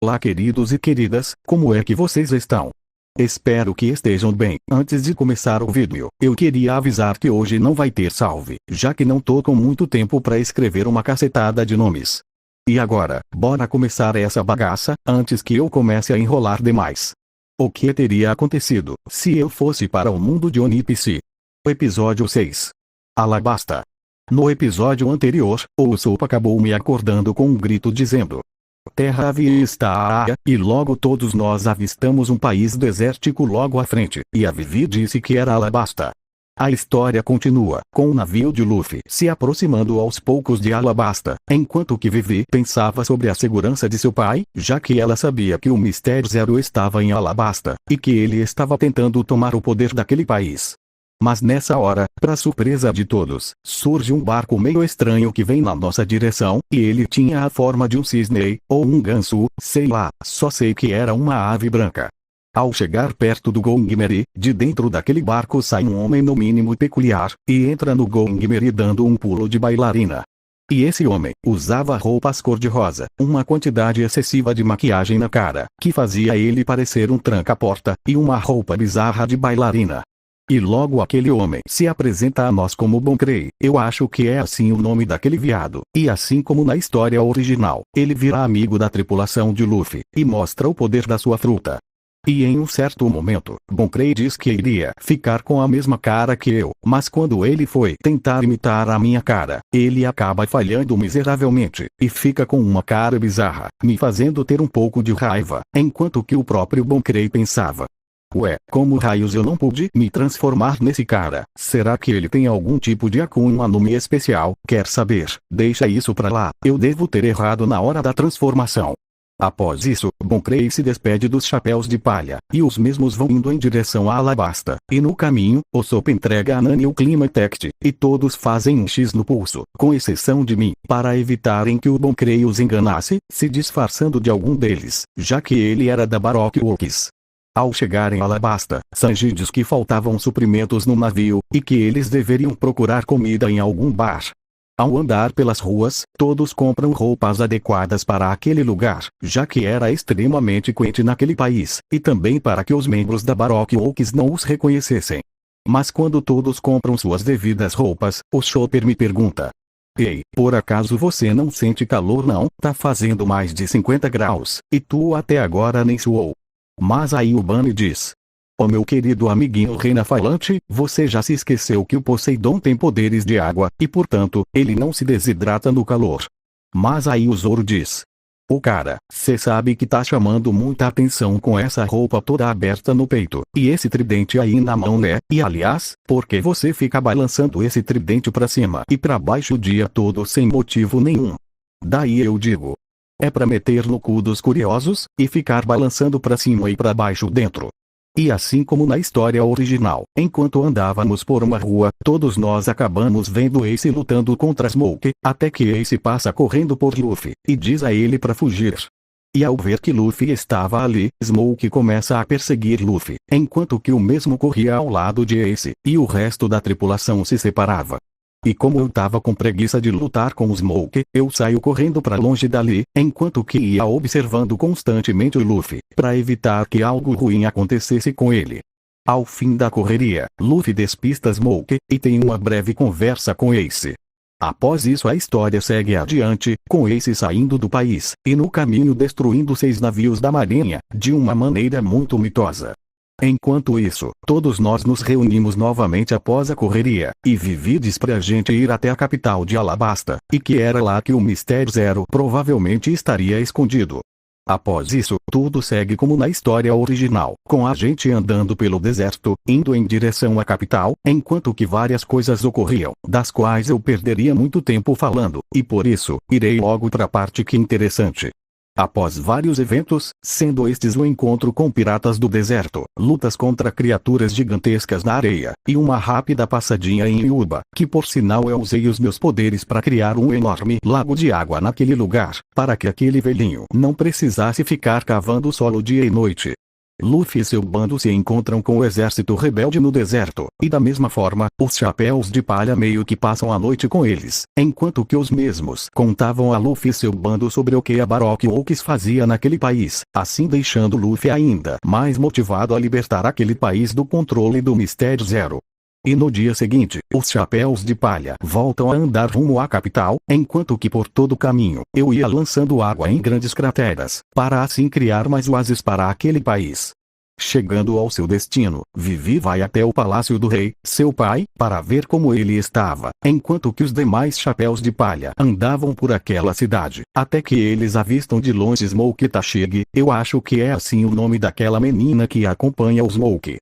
Olá, queridos e queridas, como é que vocês estão? Espero que estejam bem. Antes de começar o vídeo, eu queria avisar que hoje não vai ter salve, já que não tô com muito tempo para escrever uma cacetada de nomes. E agora, bora começar essa bagaça, antes que eu comece a enrolar demais. O que teria acontecido, se eu fosse para o mundo de One Piece? Episódio 6. Alabasta. No episódio anterior, o Usopp acabou me acordando com um grito dizendo: Terra avista a área, e logo todos nós avistamos um país desértico logo à frente, e a Vivi disse que era Alabasta. A história continua, com o navio de Luffy se aproximando aos poucos de Alabasta, enquanto que Vivi pensava sobre a segurança de seu pai, já que ela sabia que o Mistério Zero estava em Alabasta, e que ele estava tentando tomar o poder daquele país. Mas nessa hora, para surpresa de todos, surge um barco meio estranho que vem na nossa direção, e ele tinha a forma de um cisne, ou um ganso, sei lá, só sei que era uma ave branca. Ao chegar perto do Gongmeri, de dentro daquele barco sai um homem no mínimo peculiar, e entra no Gongmeri dando um pulo de bailarina. E esse homem usava roupas cor-de-rosa, uma quantidade excessiva de maquiagem na cara, que fazia ele parecer um tranca-porta, e uma roupa bizarra de bailarina. E logo aquele homem se apresenta a nós como Bonkrei, eu acho que é assim o nome daquele viado, e assim como na história original, ele vira amigo da tripulação de Luffy, e mostra o poder da sua fruta. E em um certo momento, Bonkrei diz que iria ficar com a mesma cara que eu, mas quando ele foi tentar imitar a minha cara, ele acaba falhando miseravelmente, e fica com uma cara bizarra, me fazendo ter um pouco de raiva, enquanto que o próprio Bonkrei pensava: Ué, como raios eu não pude me transformar nesse cara? Será que ele tem algum tipo de Akuma no Mi especial? Quer saber? Deixa isso pra lá, eu devo ter errado na hora da transformação. Após isso, Bonkrei se despede dos chapéus de palha, e os mesmos vão indo em direção a Alabasta, e no caminho, Usopp entrega a Nami o Climatext, e todos fazem um X no pulso, com exceção de mim, para evitarem que o Bonkrei os enganasse, se disfarçando de algum deles, já que ele era da Baroque Works. Ao chegar em Alabasta, Sanji diz que faltavam suprimentos no navio, e que eles deveriam procurar comida em algum bar. Ao andar pelas ruas, todos compram roupas adequadas para aquele lugar, já que era extremamente quente naquele país, e também para que os membros da Baroque Works não os reconhecessem. Mas quando todos compram suas devidas roupas, o Chopper me pergunta: Ei, por acaso você não sente calor não? Tá fazendo mais de 50 graus, e tu até agora nem suou. Mas aí o Bunny diz: Ô meu querido amiguinho Reina Falante, você já se esqueceu que o Poseidon tem poderes de água, e portanto, ele não se desidrata no calor. Mas aí o Zoro diz: Ô cara, cê sabe que tá chamando muita atenção com essa roupa toda aberta no peito, e esse tridente aí na mão né? E aliás, por que você fica balançando esse tridente pra cima e pra baixo o dia todo sem motivo nenhum? Daí eu digo: é pra meter no cu dos curiosos, e ficar balançando pra cima e pra baixo dentro. E assim como na história original, enquanto andávamos por uma rua, todos nós acabamos vendo Ace lutando contra Smoke, até que Ace passa correndo por Luffy, e diz a ele pra fugir. E ao ver que Luffy estava ali, Smoke começa a perseguir Luffy, enquanto que o mesmo corria ao lado de Ace, e o resto da tripulação se separava. E como eu tava com preguiça de lutar com o Smoke, eu saio correndo pra longe dali, enquanto que ia observando constantemente o Luffy, pra evitar que algo ruim acontecesse com ele. Ao fim da correria, Luffy despista Smoke, e tem uma breve conversa com Ace. Após isso a história segue adiante, com Ace saindo do país, e no caminho destruindo 6 navios da marinha, de uma maneira muito mitosa. Enquanto isso, todos nós nos reunimos novamente após a correria, e Vivi diz pra gente ir até a capital de Alabasta, e que era lá que o Mistério Zero provavelmente estaria escondido. Após isso, tudo segue como na história original, com a gente andando pelo deserto, indo em direção à capital, enquanto que várias coisas ocorriam, das quais eu perderia muito tempo falando, e por isso, irei logo pra parte que é interessante. Após vários eventos, sendo estes o encontro com piratas do deserto, lutas contra criaturas gigantescas na areia, e uma rápida passadinha em Yuba, que por sinal eu usei os meus poderes para criar um enorme lago de água naquele lugar, para que aquele velhinho não precisasse ficar cavando solo dia e noite. Luffy e seu bando se encontram com o exército rebelde no deserto, e da mesma forma, os Chapéus de Palha meio que passam a noite com eles, enquanto que os mesmos contavam a Luffy e seu bando sobre o que a Baroque Works fazia naquele país, assim deixando Luffy ainda mais motivado a libertar aquele país do controle do Mistério Zero. E no dia seguinte, os Chapéus de Palha voltam a andar rumo à capital, enquanto que por todo o caminho, eu ia lançando água em grandes crateras, para assim criar mais oásis para aquele país. Chegando ao seu destino, Vivi vai até o palácio do rei, seu pai, para ver como ele estava, enquanto que os demais Chapéus de Palha andavam por aquela cidade, até que eles avistam de longe Smoke Tashig, eu acho que é assim o nome daquela menina que acompanha o Smoke.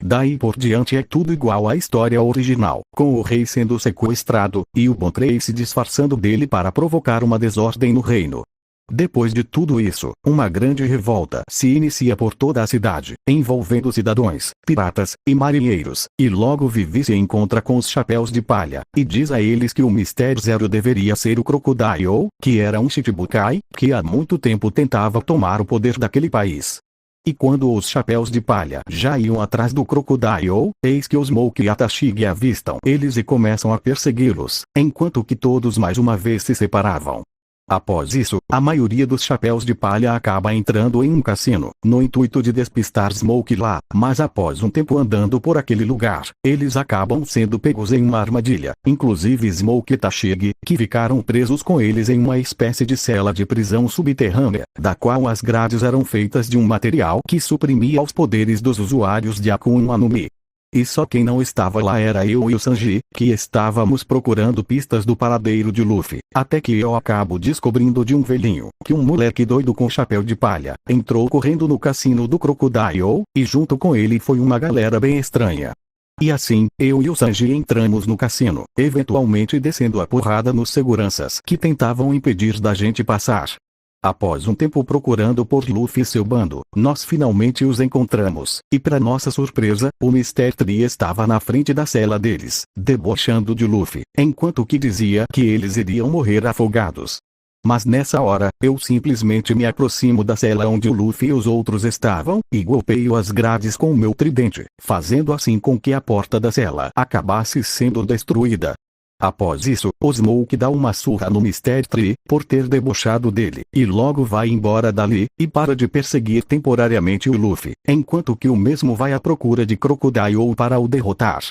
Daí por diante é tudo igual à história original, com o rei sendo sequestrado, e o Bontrey se disfarçando dele para provocar uma desordem no reino. Depois de tudo isso, uma grande revolta se inicia por toda a cidade, envolvendo cidadãos, piratas, e marinheiros, e logo Vivi se encontra com os Chapéus de Palha, e diz a eles que o Mistério Zero deveria ser o Crocodile, que era um Shichibukai, que há muito tempo tentava tomar o poder daquele país. E quando os Chapéus de Palha já iam atrás do Crocodile, eis que os Smoke e Tashig avistam eles e começam a persegui-los, enquanto que todos mais uma vez se separavam. Após isso, a maioria dos Chapéus de Palha acaba entrando em um cassino, no intuito de despistar Smoke lá, mas após um tempo andando por aquele lugar, eles acabam sendo pegos em uma armadilha, inclusive Smoke e Tashig, que ficaram presos com eles em uma espécie de cela de prisão subterrânea, da qual as grades eram feitas de um material que suprimia os poderes dos usuários de Akuma no Mi. E só quem não estava lá era eu e o Sanji, que estávamos procurando pistas do paradeiro de Luffy, até que eu acabo descobrindo de um velhinho, que um moleque doido com chapéu de palha, entrou correndo no cassino do Crocodile, e junto com ele foi uma galera bem estranha. E assim, eu e o Sanji entramos no cassino, eventualmente descendo a porrada nos seguranças que tentavam impedir da gente passar. Após um tempo procurando por Luffy e seu bando, nós finalmente os encontramos, e para nossa surpresa, o Mr. Tree estava na frente da cela deles, debochando de Luffy, enquanto que dizia que eles iriam morrer afogados. Mas nessa hora, eu simplesmente me aproximo da cela onde o Luffy e os outros estavam, e golpeio as grades com o meu tridente, fazendo assim com que a porta da cela acabasse sendo destruída. Após isso, o Smoke dá uma surra no Mr. Tree, por ter debochado dele, e logo vai embora dali, e para de perseguir temporariamente o Luffy, enquanto que o mesmo vai à procura de Crocodile para o derrotar.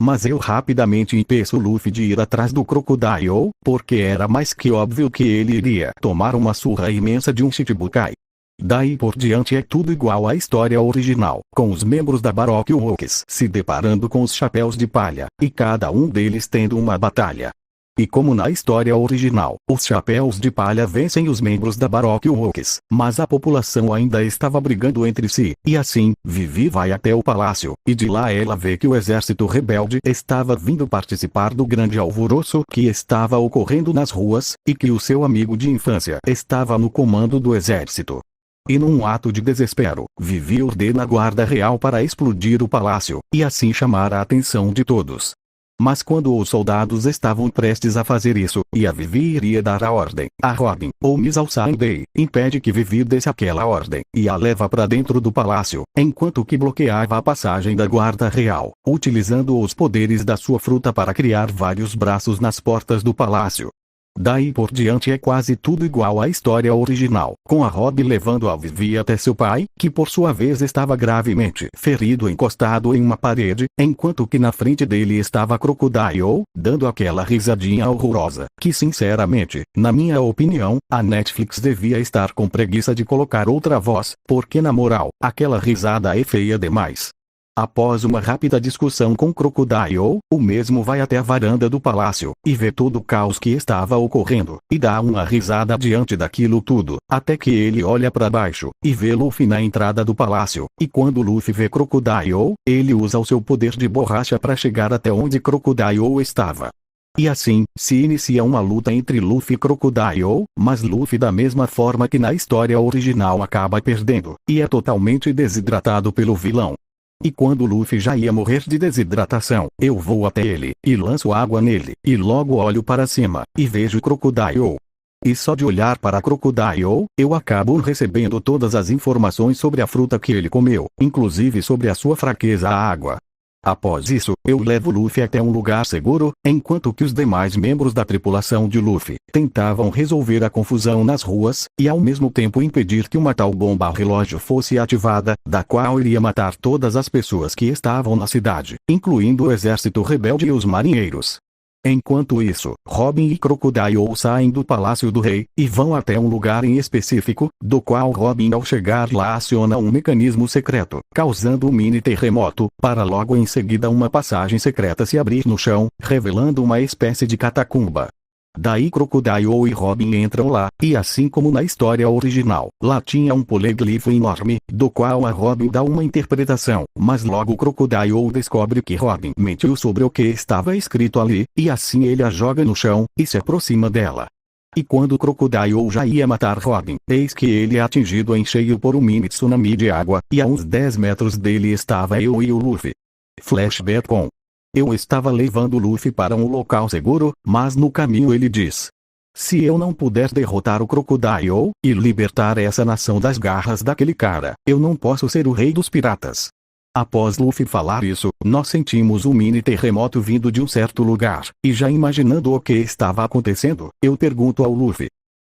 Mas eu rapidamente impeço Luffy de ir atrás do Crocodile, porque era mais que óbvio que ele iria tomar uma surra imensa de um Shichibukai. Daí por diante é tudo igual à história original, com os membros da Baroque Works se deparando com os Chapéus de Palha, e cada um deles tendo uma batalha. E como na história original, os Chapéus de Palha vencem os membros da Baroque Works, mas a população ainda estava brigando entre si, e assim, Vivi vai até o palácio, e de lá ela vê que o exército rebelde estava vindo participar do grande alvoroço que estava ocorrendo nas ruas, e que o seu amigo de infância estava no comando do exército. E num ato de desespero, Vivi ordena a guarda real para explodir o palácio, e assim chamar a atenção de todos. Mas quando os soldados estavam prestes a fazer isso, e a Vivi iria dar a ordem, a Robin, ou Miss Sunday, impede que Vivi desse aquela ordem, e a leva para dentro do palácio, enquanto que bloqueava a passagem da guarda real, utilizando os poderes da sua fruta para criar vários braços nas portas do palácio. Daí por diante é quase tudo igual à história original, com a Robin levando a Vivi até seu pai, que por sua vez estava gravemente ferido encostado em uma parede, enquanto que na frente dele estava Crocodile, dando aquela risadinha horrorosa, que sinceramente, na minha opinião, a Netflix devia estar com preguiça de colocar outra voz, porque na moral, aquela risada é feia demais. Após uma rápida discussão com Crocodile, o mesmo vai até a varanda do palácio, e vê todo o caos que estava ocorrendo, e dá uma risada diante daquilo tudo, até que ele olha para baixo, e vê Luffy na entrada do palácio, e quando Luffy vê Crocodile, ele usa o seu poder de borracha para chegar até onde Crocodile estava. E assim, se inicia uma luta entre Luffy e Crocodile, mas Luffy da mesma forma que na história original acaba perdendo, e é totalmente desidratado pelo vilão. E quando Luffy já ia morrer de desidratação, eu vou até ele, e lanço água nele, e logo olho para cima, e vejo Crocodile. E só de olhar para Crocodile, eu acabo recebendo todas as informações sobre a fruta que ele comeu, inclusive sobre a sua fraqueza à água. Após isso, eu levo Luffy até um lugar seguro, enquanto que os demais membros da tripulação de Luffy tentavam resolver a confusão nas ruas, e ao mesmo tempo impedir que uma tal bomba relógio fosse ativada, da qual iria matar todas as pessoas que estavam na cidade, incluindo o exército rebelde e os marinheiros. Enquanto isso, Robin e Crocodile saem do Palácio do Rei, e vão até um lugar em específico, do qual Robin ao chegar lá aciona um mecanismo secreto, causando um mini terremoto, para logo em seguida uma passagem secreta se abrir no chão, revelando uma espécie de catacumba. Daí Crocodile e Robin entram lá, e assim como na história original, lá tinha um poliglifo enorme, do qual a Robin dá uma interpretação, mas logo Crocodile descobre que Robin mentiu sobre o que estava escrito ali, e assim ele a joga no chão, e se aproxima dela. E quando Crocodile já ia matar Robin, eis que ele é atingido em cheio por um mini tsunami de água, e a uns 10 metros dele estava eu e o Luffy. Flashback com: eu estava levando Luffy para um local seguro, mas no caminho ele diz: se eu não puder derrotar o Crocodile, e libertar essa nação das garras daquele cara, eu não posso ser o rei dos piratas. Após Luffy falar isso, nós sentimos um mini terremoto vindo de um certo lugar, e já imaginando o que estava acontecendo, eu pergunto ao Luffy: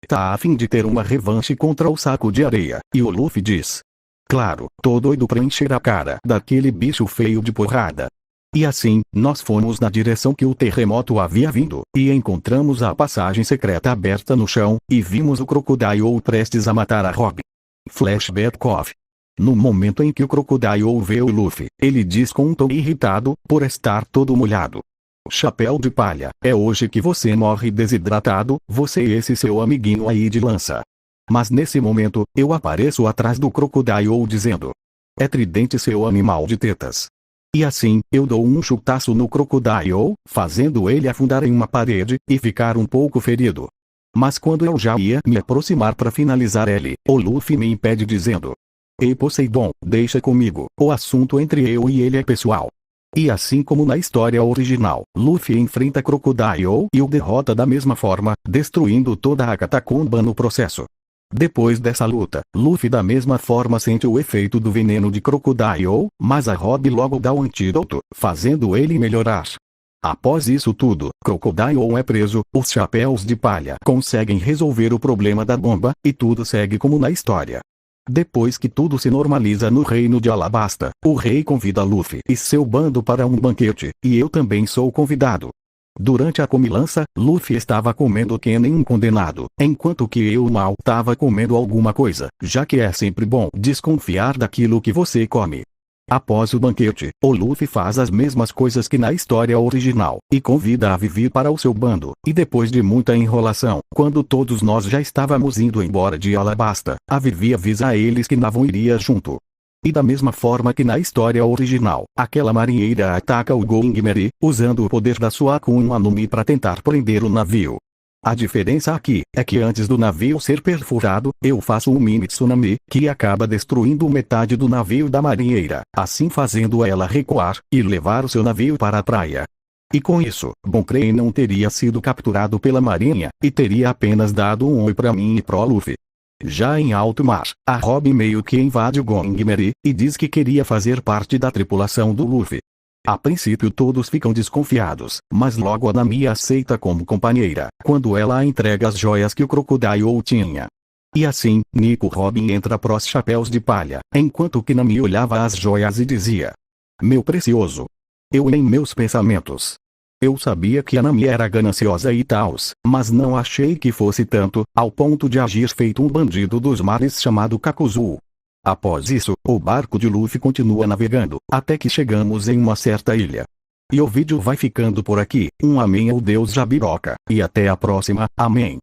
tá a fim de ter uma revanche contra o saco de areia? E o Luffy diz: claro, tô doido pra encher a cara daquele bicho feio de porrada. E assim, nós fomos na direção que o terremoto havia vindo, e encontramos a passagem secreta aberta no chão, e vimos o Crocodile prestes a matar a Robin. Flashback off. No momento em que o Crocodile vê o Luffy, ele diz com um tom irritado, por estar todo molhado: chapéu de palha, é hoje que você morre desidratado, você e esse seu amiguinho aí de lança. Mas nesse momento, eu apareço atrás do Crocodile dizendo: é tridente, seu animal de tetas. E assim, eu dou um chutaço no Crocodile, fazendo ele afundar em uma parede, e ficar um pouco ferido. Mas quando eu já ia me aproximar para finalizar ele, o Luffy me impede dizendo: ei Poseidon, deixa comigo, o assunto entre eu e ele é pessoal. E assim como na história original, Luffy enfrenta Crocodile e o derrota da mesma forma, destruindo toda a catacumba no processo. Depois dessa luta, Luffy da mesma forma sente o efeito do veneno de Crocodile, mas a Robin logo dá o antídoto, fazendo ele melhorar. Após isso tudo, Crocodile é preso, os chapéus de palha conseguem resolver o problema da bomba, e tudo segue como na história. Depois que tudo se normaliza no reino de Alabasta, o rei convida Luffy e seu bando para um banquete, e eu também sou convidado. Durante a comilança, Luffy estava comendo que nem um condenado, enquanto que eu mal estava comendo alguma coisa, já que é sempre bom desconfiar daquilo que você come. Após o banquete, o Luffy faz as mesmas coisas que na história original, e convida a Vivi para o seu bando, e depois de muita enrolação, quando todos nós já estávamos indo embora de Alabasta, a Vivi avisa a eles que Navon iria junto. E da mesma forma que na história original, aquela marinheira ataca o Going Merry, usando o poder da sua Akuma no Mi para tentar prender o navio. A diferença aqui, é que antes do navio ser perfurado, eu faço um mini tsunami, que acaba destruindo metade do navio da marinheira, assim fazendo ela recuar, e levar o seu navio para a praia. E com isso, Bon Crane não teria sido capturado pela marinha, e teria apenas dado um oi para mim e pro Luffy. Já em alto mar, a Robin meio que invade o Going Merry, e diz que queria fazer parte da tripulação do Luffy. A princípio todos ficam desconfiados, mas logo a Nami a aceita como companheira, quando ela entrega as joias que o Crocodile tinha. E assim, Nico Robin entra pros chapéus de palha, enquanto que Nami olhava as joias e dizia: meu precioso. Eu em meus pensamentos. Eu sabia que a Nami era gananciosa e tals, mas não achei que fosse tanto, ao ponto de agir feito um bandido dos mares chamado Kakuzu. Após isso, o barco de Luffy continua navegando, até que chegamos em uma certa ilha. E o vídeo vai ficando por aqui, um amém ao Deus Jabiroca, e até a próxima, amém.